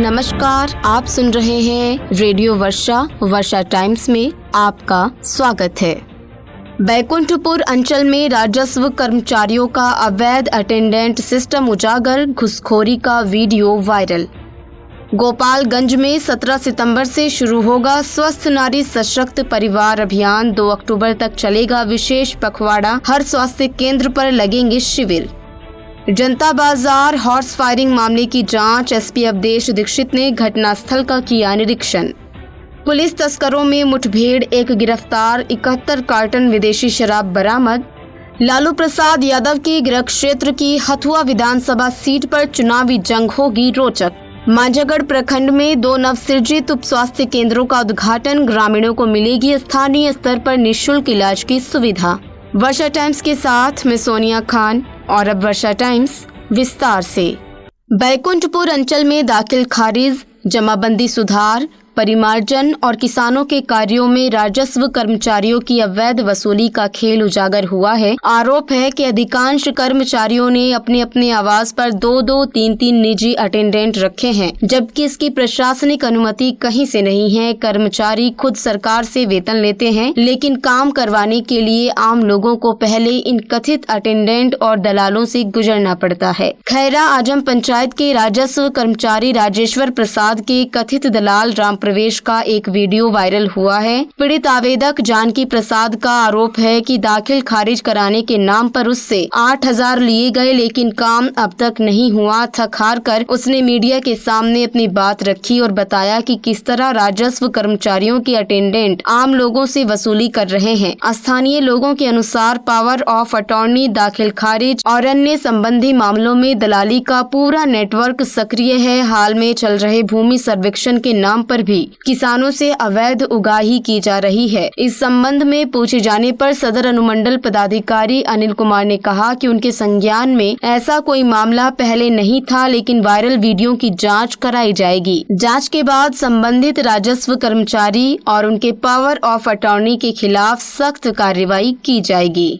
नमस्कार, आप सुन रहे हैं रेडियो वर्षा टाइम्स में आपका स्वागत है। बैकुंठपुर अंचल में राजस्व कर्मचारियों का अवैध अटेंडेंट सिस्टम उजागर, घूसखोरी का वीडियो वायरल। गोपालगंज में 17 सितंबर से शुरू होगा स्वस्थ नारी सशक्त परिवार अभियान। 2 अक्टूबर तक चलेगा विशेष पखवाड़ा। हर स्वास्थ्य केंद्र पर लगेंगे शिविर। जनता बाजार हॉर्स फायरिंग मामले की जांच, एसपी अवधेश दीक्षित ने घटनास्थल का किया निरीक्षण। पुलिस तस्करों में मुठभेड़, 1 गिरफ्तार, 71 कार्टन विदेशी शराब बरामद। लालू प्रसाद यादव के गृह क्षेत्र की हथुआ विधानसभा सीट पर चुनावी जंग होगी रोचक। मांझागढ़ प्रखंड में 2 नवसृजित उप स्वास्थ्य केंद्रों का उद्घाटन। ग्रामीणों को मिलेगी स्थानीय स्तर पर निःशुल्क इलाज की सुविधा। वर्षा टाइम्स के साथ मैं सोनिया खान और अब वर्षा टाइम्स विस्तार से। बैकुंठपुर अंचल में दाखिल खारिज, जमाबंदी सुधार, परिमार्जन और किसानों के कार्यों में राजस्व कर्मचारियों की अवैध वसूली का खेल उजागर हुआ है। आरोप है कि अधिकांश कर्मचारियों ने अपने अपने आवास पर 2-2, 3-3 निजी अटेंडेंट रखे हैं, जबकि इसकी प्रशासनिक अनुमति कहीं से नहीं है। कर्मचारी खुद सरकार से वेतन लेते हैं, लेकिन काम करवाने के लिए आम लोगों को पहले इन कथित अटेंडेंट और दलालों से गुजरना पड़ता है। खैरा आजम पंचायत के राजस्व कर्मचारी राजेश्वर प्रसाद के कथित दलाल राम प्रवेश का एक वीडियो वायरल हुआ है। पीड़ित आवेदक जानकी प्रसाद का आरोप है कि दाखिल खारिज कराने के नाम पर उससे 8,000 लिए गए, लेकिन काम अब तक नहीं हुआ। थक हार कर उसने मीडिया के सामने अपनी बात रखी और बताया कि किस तरह राजस्व कर्मचारियों के अटेंडेंट आम लोगों से वसूली कर रहे हैं। स्थानीय लोगों के अनुसार पावर ऑफ अटॉर्नी, दाखिल खारिज और अन्य संबंधी मामलों में दलाली का पूरा नेटवर्क सक्रिय है। हाल में चल रहे भूमि सर्वेक्षण के नाम पर भी किसानों से अवैध उगाही की जा रही है। इस संबंध में पूछे जाने पर सदर अनुमंडल पदाधिकारी अनिल कुमार ने कहा कि उनके संज्ञान में ऐसा कोई मामला पहले नहीं था, लेकिन वायरल वीडियो की जांच कराई जाएगी। जांच के बाद संबंधित राजस्व कर्मचारी और उनके पावर ऑफ अटॉर्नी के खिलाफ सख्त कार्रवाई की जाएगी।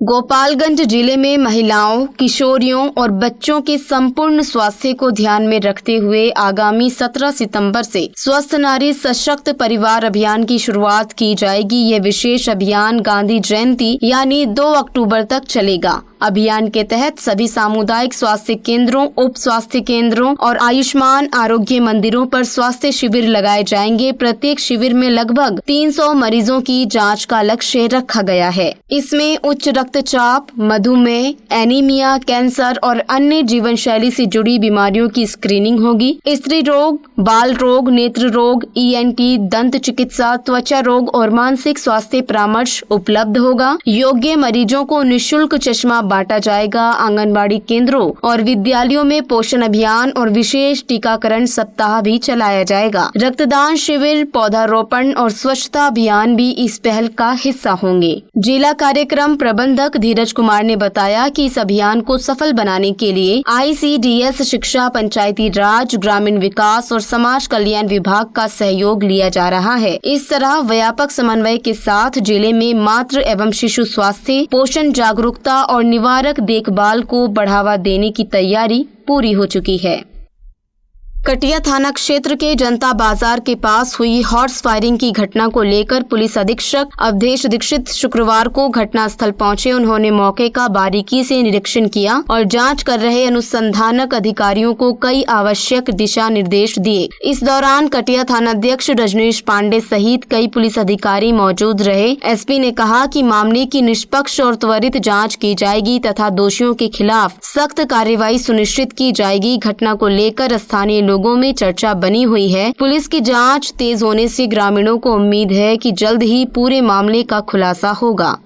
गोपालगंज जिले में महिलाओं, किशोरियों और बच्चों के संपूर्ण स्वास्थ्य को ध्यान में रखते हुए आगामी 17 सितंबर से स्वस्थ नारी सशक्त परिवार अभियान की शुरुआत की जाएगी। यह विशेष अभियान गांधी जयंती यानी 2 अक्टूबर तक चलेगा। अभियान के तहत सभी सामुदायिक स्वास्थ्य केंद्रों, उप स्वास्थ्य केंद्रों और आयुष्मान आरोग्य मंदिरों पर स्वास्थ्य शिविर लगाए जाएंगे। प्रत्येक शिविर में लगभग 300 मरीजों की जांच का लक्ष्य रखा गया है। इसमें उच्च रक्तचाप, मधुमेह, एनीमिया, कैंसर और अन्य जीवन शैली से जुड़ी बीमारियों की स्क्रीनिंग होगी। स्त्री रोग, बाल रोग, नेत्र रोग, ENT, दंत चिकित्सा, त्वचा रोग और मानसिक स्वास्थ्य परामर्श उपलब्ध होगा। योग्य मरीजों को निःशुल्क चश्मा बांटा जाएगा। आंगनबाड़ी केंद्रों और विद्यालयों में पोषण अभियान और विशेष टीकाकरण सप्ताह भी चलाया जाएगा। रक्तदान शिविर, पौधारोपण और स्वच्छता अभियान भी इस पहल का हिस्सा होंगे। जिला कार्यक्रम प्रबंधक धीरज कुमार ने बताया कि इस अभियान को सफल बनाने के लिए ICDS शिक्षा, पंचायती राज, ग्रामीण विकास और समाज कल्याण विभाग का सहयोग लिया जा रहा है। इस तरह व्यापक समन्वय के साथ जिले में मातृ एवं शिशु स्वास्थ्य, पोषण जागरूकता और निवारक देखभाल को बढ़ावा देने की तैयारी पूरी हो चुकी है। कटिया थाना क्षेत्र के जनता बाजार के पास हुई हॉर्स फायरिंग की घटना को लेकर पुलिस अधीक्षक अवधेश दीक्षित शुक्रवार को घटनास्थल पहुंचे। उन्होंने मौके का बारीकी से निरीक्षण किया और जांच कर रहे अनुसंधानक अधिकारियों को कई आवश्यक दिशा निर्देश दिए। इस दौरान कटिया थानाध्यक्ष रजनीश पांडे सहित कई पुलिस अधिकारी मौजूद रहे। एसपी ने कहा कि मामले की निष्पक्ष और त्वरित जाँच की जाएगी तथा दोषियों के खिलाफ सख्त कार्रवाई सुनिश्चित की जाएगी। घटना को लेकर स्थानीय लोगों में चर्चा बनी हुई है। पुलिस की जांच तेज होने से ग्रामीणों को उम्मीद है कि जल्द ही पूरे मामले का खुलासा होगा।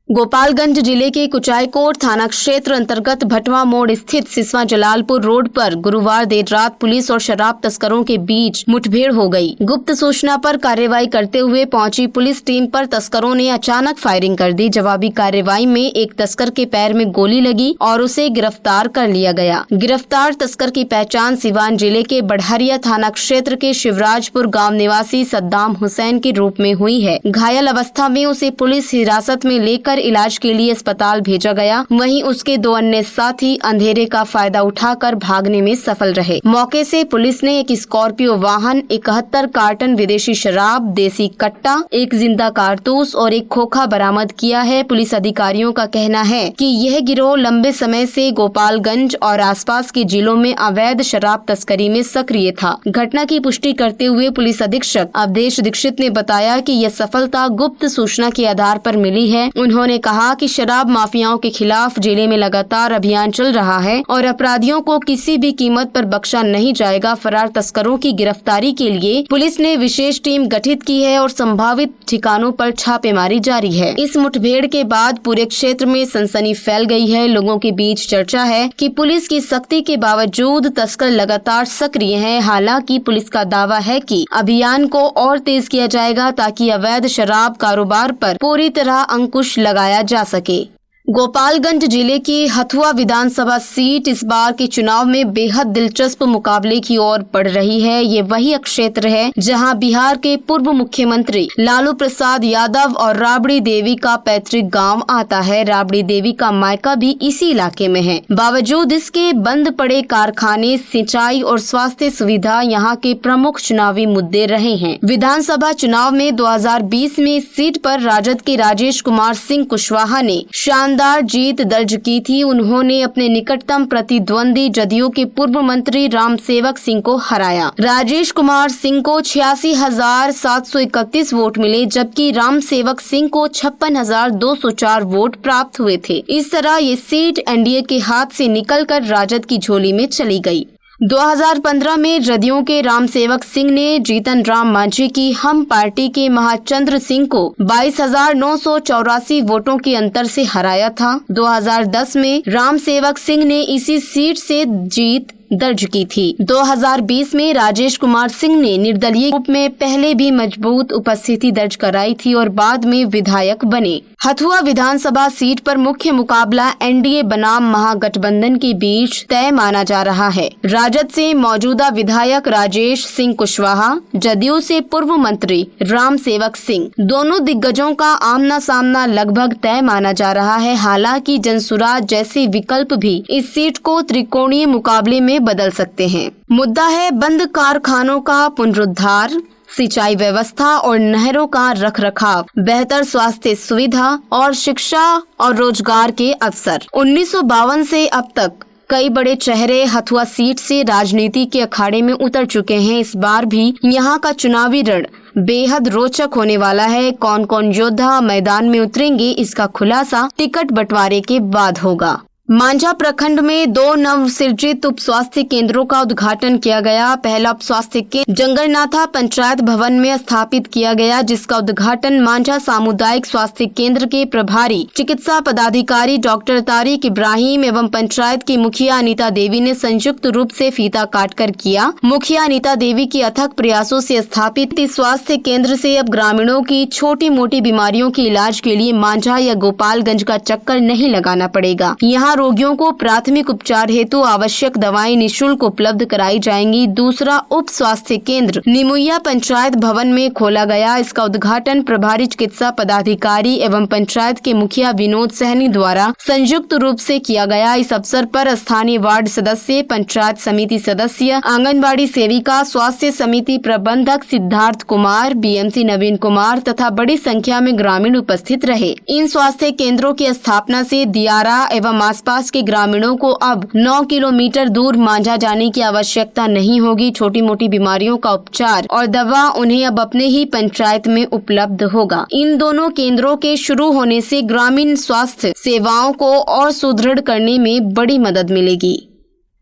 गोपालगंज जिले के कुचायकोट थाना क्षेत्र अंतर्गत भटवा मोड़ स्थित सिसवा जलालपुर रोड पर गुरुवार देर रात पुलिस और शराब तस्करों के बीच मुठभेड़ हो गई। गुप्त सूचना पर कार्रवाई करते हुए पहुंची पुलिस टीम पर तस्करों ने अचानक फायरिंग कर दी। जवाबी कार्रवाई में एक तस्कर के पैर में गोली लगी और उसे गिरफ्तार कर लिया गया। गिरफ्तार तस्कर की पहचान सिवान जिले के बढ़हरिया थाना क्षेत्र के शिवराजपुर गाँव निवासी सद्दाम हुसैन के रूप में हुई है। घायल अवस्था में उसे पुलिस हिरासत में लेकर इलाज के लिए अस्पताल भेजा गया। वहीं उसके 2 अन्य साथी अंधेरे का फायदा उठाकर भागने में सफल रहे। मौके से पुलिस ने एक स्कॉर्पियो वाहन, 71 कार्टन विदेशी शराब, देसी कट्टा, 1 जिंदा कारतूस और 1 खोखा बरामद किया है। पुलिस अधिकारियों का कहना है कि यह गिरोह लंबे समय से गोपालगंज और आसपास के जिलों में अवैध शराब तस्करी में सक्रिय था। घटना की पुष्टि करते हुए पुलिस अधीक्षक अवधेश दीक्षित ने बताया कि यह सफलता गुप्त सूचना के आधार पर मिली है। उन्होंने कहा कि शराब माफियाओं के खिलाफ जिले में लगातार अभियान चल रहा है और अपराधियों को किसी भी कीमत पर बख्शा नहीं जाएगा। फरार तस्करों की गिरफ्तारी के लिए पुलिस ने विशेष टीम गठित की है और संभावित ठिकानों पर छापेमारी जारी है। इस मुठभेड़ के बाद पूरे क्षेत्र में सनसनी फैल गई है। लोगों के बीच चर्चा है कि पुलिस की सख्ती के बावजूद तस्कर लगातार सक्रिय हैं। हालांकि पुलिस का दावा है कि अभियान को और तेज किया जाएगा ताकि अवैध शराब कारोबार पर पूरी तरह अंकुश लगाया जा सके। गोपालगंज जिले की हथुआ विधानसभा सीट इस बार के चुनाव में बेहद दिलचस्प मुकाबले की ओर बढ़ रही है। ये वही क्षेत्र है जहां बिहार के पूर्व मुख्यमंत्री लालू प्रसाद यादव और राबड़ी देवी का पैतृक गांव आता है। राबड़ी देवी का मायका भी इसी इलाके में है। बावजूद इसके बंद पड़े कारखाने, सिंचाई और स्वास्थ्य सुविधा यहाँ के प्रमुख चुनावी मुद्दे रहे हैं। विधानसभा चुनाव में 2020 में इस सीट पर राजद के राजेश कुमार सिंह कुशवाहा ने शानदार जीत दर्ज की थी। उन्होंने अपने निकटतम प्रतिद्वंदी जदयू के पूर्व मंत्री राम सेवक सिंह को हराया। राजेश कुमार सिंह को 86,731 वोट मिले, जबकि राम सेवक सिंह को 56,204 वोट प्राप्त हुए थे। इस तरह ये सीट एनडीए के हाथ से निकलकर राजद की झोली में चली गई। 2015 में जदयू के राम सेवक सिंह ने जीतन राम मांझी की हम पार्टी के महाचंद्र सिंह को 22,984 वोटों के अंतर से हराया था। 2010 में राम सेवक सिंह ने इसी सीट से जीत दर्ज की थी। 2020 में राजेश कुमार सिंह ने निर्दलीय रूप में पहले भी मजबूत उपस्थिति दर्ज कराई थी और बाद में विधायक बने। हथुआ विधानसभा सीट पर मुख्य मुकाबला एनडीए बनाम महागठबंधन के बीच तय माना जा रहा है। राजद से मौजूदा विधायक राजेश सिंह कुशवाहा, जदयू से पूर्व मंत्री राम सेवक सिंह, दोनों दिग्गजों का आमना सामना लगभग तय माना जा रहा है। हालांकि जनसुराज जैसे विकल्प भी इस सीट को त्रिकोणीय मुकाबले में बदल सकते हैं। मुद्दा है बंद कारखानों का पुनरुद्धार, सिंचाई व्यवस्था और नहरों का रखरखाव, बेहतर स्वास्थ्य सुविधा और शिक्षा और रोजगार के अवसर। 1952 से अब तक कई बड़े चेहरे हथुआ सीट से राजनीति के अखाड़े में उतर चुके हैं। इस बार भी यहाँ का चुनावी रण बेहद रोचक होने वाला है। कौन कौन योद्धा मैदान में उतरेंगे, इसका खुलासा टिकट बंटवारे के बाद होगा। मांझा प्रखंड में 2 नव सृजित उप स्वास्थ्य केंद्रों का उद्घाटन किया गया। पहला उप स्वास्थ्य केंद्र जंगलनाथा पंचायत भवन में स्थापित किया गया, जिसका उद्घाटन मांझा सामुदायिक स्वास्थ्य केंद्र के प्रभारी चिकित्सा पदाधिकारी डॉक्टर तारिक इब्राहिम एवं पंचायत की मुखिया अनीता देवी ने संयुक्त रूप से फीता काटकर किया। मुखिया अनीता देवी के अथक प्रयासों से स्थापित इस स्वास्थ्य केंद्र से अब ग्रामीणों की छोटी मोटी बीमारियों के इलाज के लिए मांझा या गोपालगंज का चक्कर नहीं लगाना पड़ेगा। यहाँ रोगियों को प्राथमिक उपचार हेतु आवश्यक दवाएं निःशुल्क उपलब्ध कराई जाएंगी। दूसरा उप स्वास्थ्य केंद्र निमुया पंचायत भवन में खोला गया। इसका उद्घाटन प्रभारी चिकित्सा पदाधिकारी एवं पंचायत के मुखिया विनोद सहनी द्वारा संयुक्त रूप से किया गया। इस अवसर पर स्थानीय वार्ड सदस्य, पंचायत समिति सदस्य, आंगनबाड़ी सेविका, स्वास्थ्य समिति प्रबंधक सिद्धार्थ कुमार, बीएमसी नवीन कुमार तथा बड़ी संख्या में ग्रामीण उपस्थित रहे। इन स्वास्थ्य केंद्रों की स्थापना से दियारा एवं आसपास के ग्रामीणों को अब 9 किलोमीटर दूर मांझा जाने की आवश्यकता नहीं होगी। छोटी मोटी बीमारियों का उपचार और दवा उन्हें अब अपने ही पंचायत में उपलब्ध होगा। इन दोनों केंद्रों के शुरू होने से ग्रामीण स्वास्थ्य सेवाओं को और सुदृढ़ करने में बड़ी मदद मिलेगी।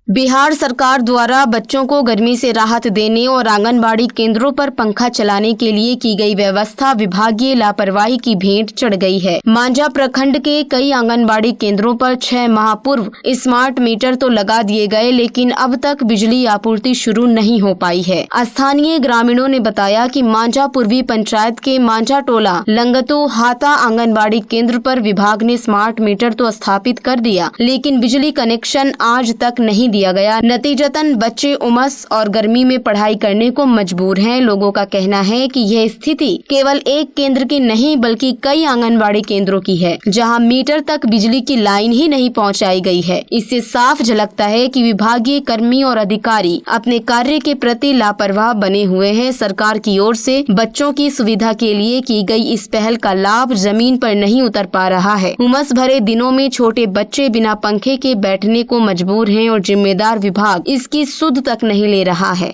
बिहार सरकार द्वारा बच्चों को गर्मी से राहत देने और आंगनबाड़ी केंद्रों पर पंखा चलाने के लिए की गई व्यवस्था विभागीय लापरवाही की भेंट चढ़ गई है। मांझा प्रखंड के कई आंगनबाड़ी केंद्रों पर 6 माह पूर्व स्मार्ट मीटर तो लगा दिए गए, लेकिन अब तक बिजली आपूर्ति शुरू नहीं हो पाई है। स्थानीय ग्रामीणों ने बताया कि मांझा पूर्वी पंचायत के मांझा टोला लंगतू हाता आंगनबाड़ी केंद्र पर विभाग ने स्मार्ट मीटर तो स्थापित कर दिया, लेकिन बिजली कनेक्शन आज तक नहीं दिया दिया गया। नतीजतन बच्चे उमस और गर्मी में पढ़ाई करने को मजबूर हैं। लोगों का कहना है कि यह स्थिति केवल एक केंद्र की नहीं बल्कि कई आंगनबाड़ी केंद्रों की है, जहां मीटर तक बिजली की लाइन ही नहीं पहुंचाई गई है। इससे साफ झलकता है कि विभागीय कर्मी और अधिकारी अपने कार्य के प्रति लापरवाह बने हुए हैं। सरकार की ओर से बच्चों की सुविधा के लिए की गई इस पहल का लाभ जमीन पर नहीं उतर पा रहा है। उमस भरे दिनों में छोटे बच्चे बिना पंखे के बैठने को मजबूर हैं और जिम्मेदार विभाग इसकी सुध तक नहीं ले रहा है।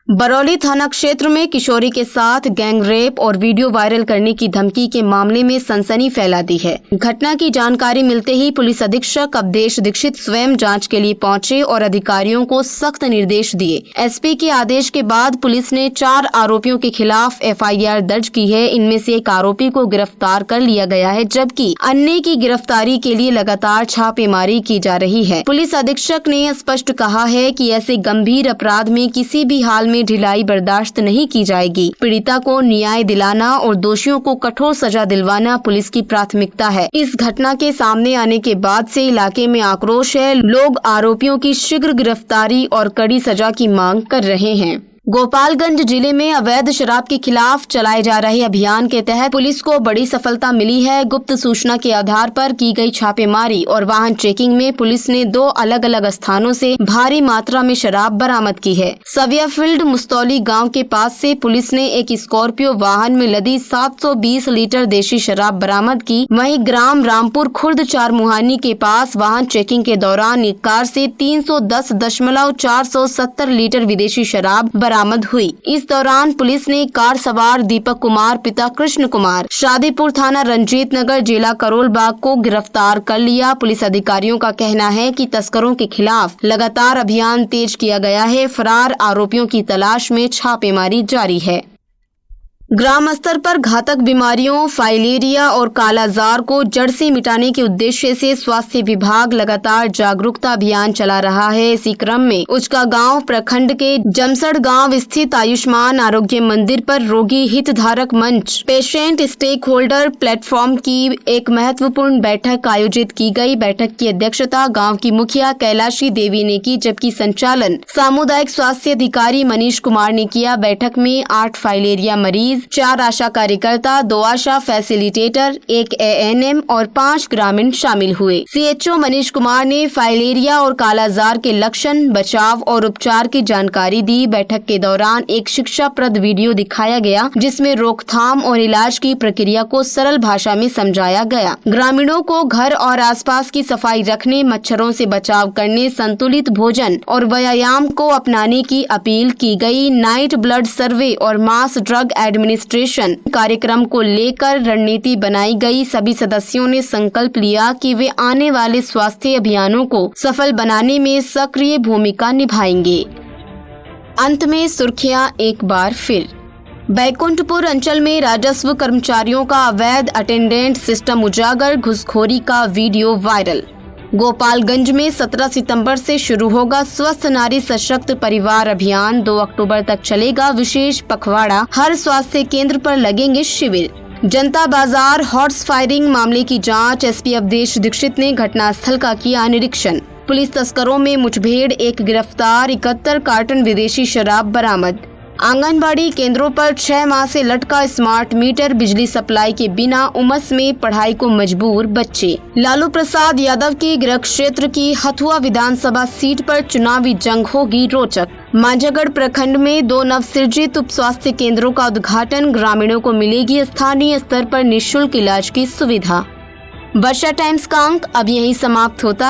बरौली थाना क्षेत्र में किशोरी के साथ गैंग रेप और वीडियो वायरल करने की धमकी के मामले में सनसनी फैला दी है। घटना की जानकारी मिलते ही पुलिस अधीक्षक अवधेश दीक्षित स्वयं जांच के लिए पहुंचे और अधिकारियों को सख्त निर्देश दिए। एसपी के आदेश के बाद पुलिस ने 4 आरोपियों के खिलाफ FIR दर्ज की है। इनमें से एक आरोपी को गिरफ्तार कर लिया गया है, जबकि अन्य की गिरफ्तारी के लिए लगातार छापेमारी की जा रही है। पुलिस अधीक्षक ने स्पष्ट कहा है कि ऐसे गंभीर अपराध में किसी भी हाल में ढिलाई बर्दाश्त नहीं की जाएगी। पीड़िता को न्याय दिलाना और दोषियों को कठोर सजा दिलवाना पुलिस की प्राथमिकता है। इस घटना के सामने आने के बाद से इलाके में आक्रोश है। लोग आरोपियों की शीघ्र गिरफ्तारी और कड़ी सजा की मांग कर रहे हैं। गोपालगंज जिले में अवैध शराब के खिलाफ चलाए जा रहे अभियान के तहत पुलिस को बड़ी सफलता मिली है। गुप्त सूचना के आधार पर की गई छापेमारी और वाहन चेकिंग में पुलिस ने 2 अलग अलग स्थानों से भारी मात्रा में शराब बरामद की है। सविया फील्ड मुस्तौली गांव के पास से पुलिस ने एक स्कॉर्पियो वाहन में लदी 720 लीटर देशी शराब बरामद की। वहीं ग्राम रामपुर खुर्द 4 मुहानी के पास वाहन चेकिंग के दौरान एक कार से 310.470 लीटर विदेशी शराब बरामद हुई। इस दौरान पुलिस ने कार सवार दीपक कुमार पिता कृष्ण कुमार शादीपुर थाना रंजीत नगर जिला करोल बाग को गिरफ्तार कर लिया। पुलिस अधिकारियों का कहना है कि तस्करों के खिलाफ लगातार अभियान तेज किया गया है। फरार आरोपियों की तलाश में छापेमारी जारी है। ग्राम स्तर पर घातक बीमारियों फाइलेरिया और कालाजार को जड़ से मिटाने के उद्देश्य से स्वास्थ्य विभाग लगातार जागरूकता अभियान चला रहा है। इसी क्रम में उचका गांव प्रखंड के जमसड़ गांव स्थित आयुष्मान आरोग्य मंदिर पर रोगी हितधारक मंच पेशेंट स्टेक होल्डर प्लेटफॉर्म की एक महत्वपूर्ण बैठक आयोजित की गई। बैठक की अध्यक्षता गाँव की मुखिया कैलाशी देवी ने की, जबकि संचालन सामुदायिक स्वास्थ्य अधिकारी मनीष कुमार ने किया। बैठक में 8 फाइलेरिया मरीज, 4 आशा कार्यकर्ता, 2 आशा फैसिलिटेटर, 1 ANM और 5 ग्रामीण शामिल हुए। CHO मनीष कुमार ने फाइलेरिया और कालाजार के लक्षण, बचाव और उपचार की जानकारी दी। बैठक के दौरान एक शिक्षाप्रद वीडियो दिखाया गया, जिसमें रोकथाम और इलाज की प्रक्रिया को सरल भाषा में समझाया गया। ग्रामीणों को घर और आसपास की सफाई रखने, मच्छरों से बचाव करने, संतुलित भोजन और व्यायाम को अपनाने की अपील की गई। नाइट ब्लड सर्वे और मास ड्रग एडमिनिस्ट्रेशन कार्यक्रम को लेकर रणनीति बनाई गई। सभी सदस्यों ने संकल्प लिया कि वे आने वाले स्वास्थ्य अभियानों को सफल बनाने में सक्रिय भूमिका निभाएंगे। अंत में सुर्खियां एक बार फिर। बैकुंठपुर अंचल में राजस्व कर्मचारियों का अवैध अटेंडेंट सिस्टम उजागर, घूसखोरी का वीडियो वायरल। गोपालगंज में 17 सितंबर से शुरू होगा स्वस्थ नारी सशक्त परिवार अभियान। 2 अक्टूबर तक चलेगा विशेष पखवाड़ा। हर स्वास्थ्य केंद्र पर लगेंगे शिविर। जनता बाजार हॉर्स फायरिंग मामले की जांच, SP अवधेश दीक्षित ने घटनास्थल का किया निरीक्षण। पुलिस तस्करों में मुठभेड़, 1 गिरफ्तार, 71 कार्टन विदेशी शराब बरामद। आंगनबाड़ी केंद्रों पर 6 माह से लटका स्मार्ट मीटर, बिजली सप्लाई के बिना उमस में पढ़ाई को मजबूर बच्चे। लालू प्रसाद यादव के गृह क्षेत्र की हथुआ विधानसभा सीट पर चुनावी जंग होगी रोचक। मांझागढ़ प्रखंड में 2 नवसृजित उप स्वास्थ्य केंद्रों का उद्घाटन, ग्रामीणों को मिलेगी स्थानीय स्तर पर निःशुल्क इलाज की सुविधा। वर्षा टाइम्स का अंक अब यहीं समाप्त होता।